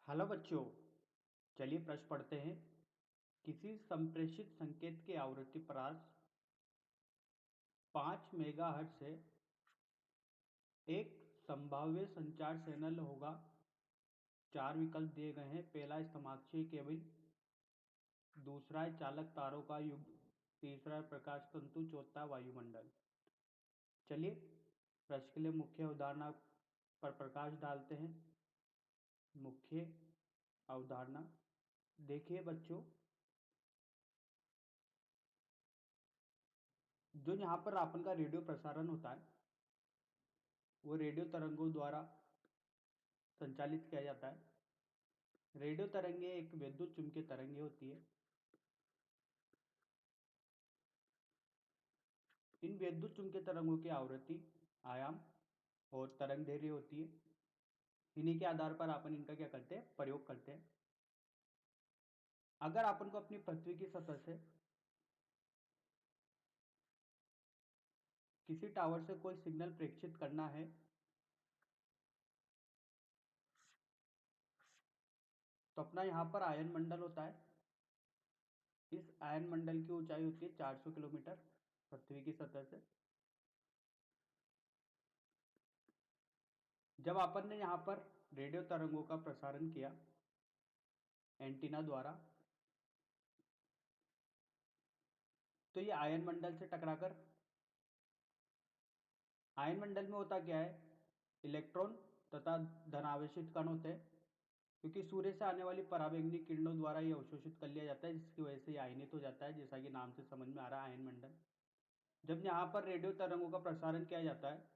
Hello बच्चों, चलिए प्रश्न पढ़ते हैं। किसी संप्रेषित संकेत की आवृत्ति परास 5 मेगाहर्ट्ज से एक संभाव्य संचार चैनल होगा। चार विकल्प दिए गए हैं। पहला है समाक्षीय केबल, दूसरा है चालक तारों का युग, तीसरा है प्रकाश तंतु, चौथा वायुमंडल। चलिए प्रश्न के लिए मुख्य अवधारणा पर प्रकाश डालते हैं। मुख्य अवधारणा देखिए बच्चों, जो यहाँ पर आपन का रेडियो प्रसारण होता है वो रेडियो तरंगों द्वारा संचालित किया जाता है। रेडियो तरंगे एक विद्युत चुम्बकीय तरंगे होती है। इन विद्युत चुम्बकीय तरंगों की आवृत्ति, आयाम और तरंग दैर्ध्य होती है। इन्हीं के आधार पर अपन इनका क्या करते हैं, प्रयोग करते हैं। अगर अपन को अपनी पृथ्वी की सतह से किसी टावर से कोई सिग्नल प्रेषित करना है तो अपना यहाँ पर आयन मंडल होता है। इस आयन मंडल की ऊंचाई होती है 400 किलोमीटर पृथ्वी की सतह से। जब अपन ने यहाँ पर रेडियो तरंगों का प्रसारण किया एंटीना द्वारा, तो ये आयन मंडल से टकराकर, आयन मंडल में होता क्या है, इलेक्ट्रॉन तथा धनावेशित कण होते हैं। क्योंकि सूर्य से आने वाली पराबैंगनी किरणों द्वारा ये अवशोषित कर लिया जाता है, जिसकी वजह से ये आयनित हो जाता है, जैसा कि नाम से समझ में आ रहा है आयन मंडल। जब यहाँ पर रेडियो तरंगों का प्रसारण किया जाता है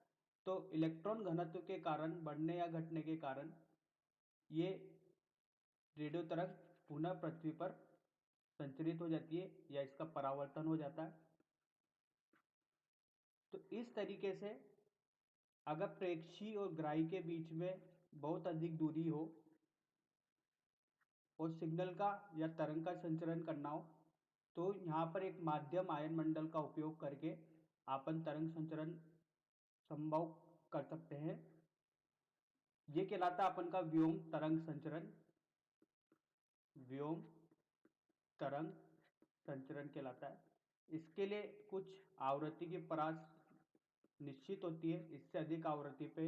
तो इलेक्ट्रॉन घनत्व के कारण बढ़ने या घटने के कारण ये रेडियो तरंग पुनः पृथ्वी पर संचरित हो जाती है या इसका परावर्तन हो जाता है। तो इस तरीके से अगर प्रेक्षी और ग्राही के बीच में बहुत अधिक दूरी हो और सिग्नल का या तरंग का संचरण करना हो तो यहाँ पर एक माध्यम आयन मंडल का उपयोग करके आपन तरंग संचरण संभव कर सकते हैं। ये कहलाता है अपन का व्योम तरंग संचरण। व्योम तरंग संचरण कहलाता है। इसके लिए कुछ आवृत्ति की परास निश्चित होती है। इससे अधिक आवृत्ति पे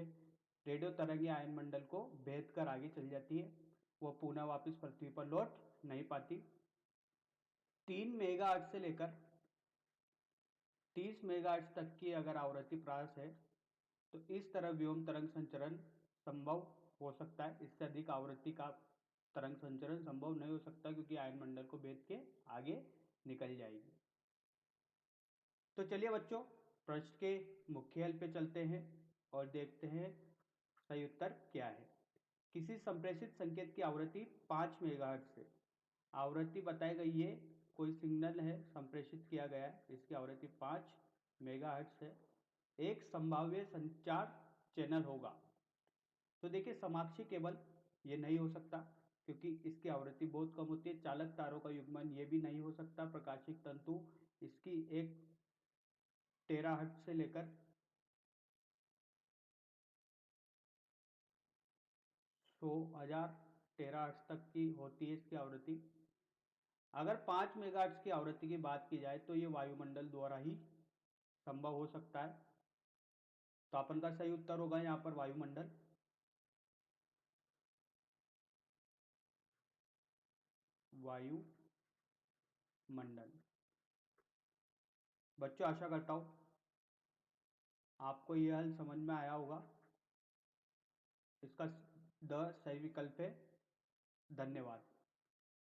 रेडियो तरंग या आयन मंडल को भेद कर आगे चली जाती है, वह पुनः वापस पृथ्वी पर लौट नहीं पाती। 3 मेगाहर्ट्ज से लेकर 30 मेगाहर्ट्ज तक की अगर आवृत्ति परास है तो इस तरह व्योम तरंग संचरण संभव हो सकता है। इससे अधिक आवृत्ति का तरंग संचरण संभव नहीं हो सकता, क्योंकि आयन मंडल को भेद के आगे निकल जाएगी। तो चलिए बच्चों, प्रश्न के मुख्य हल पे चलते हैं और देखते हैं सही उत्तर क्या है। किसी संप्रेषित संकेत की आवृत्ति 5 मेगाहर्ट्ज से, आवृत्ति बताई गई है, कोई सिग्नल है संप्रेषित किया गया है, इसकी आवृत्ति 5 मेगाहर्ट्ज है। एक संभाव्य संचार चैनल होगा। तो देखिए समाक्षी केबल ये नहीं हो सकता, क्योंकि इसकी आवृत्ति बहुत कम होती है। चालक तारों का युग्मन ये भी नहीं हो सकता। प्रकाशिक तंतु, इसकी 1 टेराहर्ट्ज से लेकर 100,000 टेराहर्ट्ज तक की होती है इसकी आवृत्ति। अगर 5 मेगाहर्ट्ज की आवृत्ति की बात की जाए तो ये वायुमंडल द्वारा ही संभव हो सकता है। तो अपन का सही उत्तर होगा यहाँ पर वायुमंडल। वायुमंडल। बच्चों आशा करता हूं आपको यह हल समझ में आया होगा। इसका द सही विकल्प है। धन्यवाद।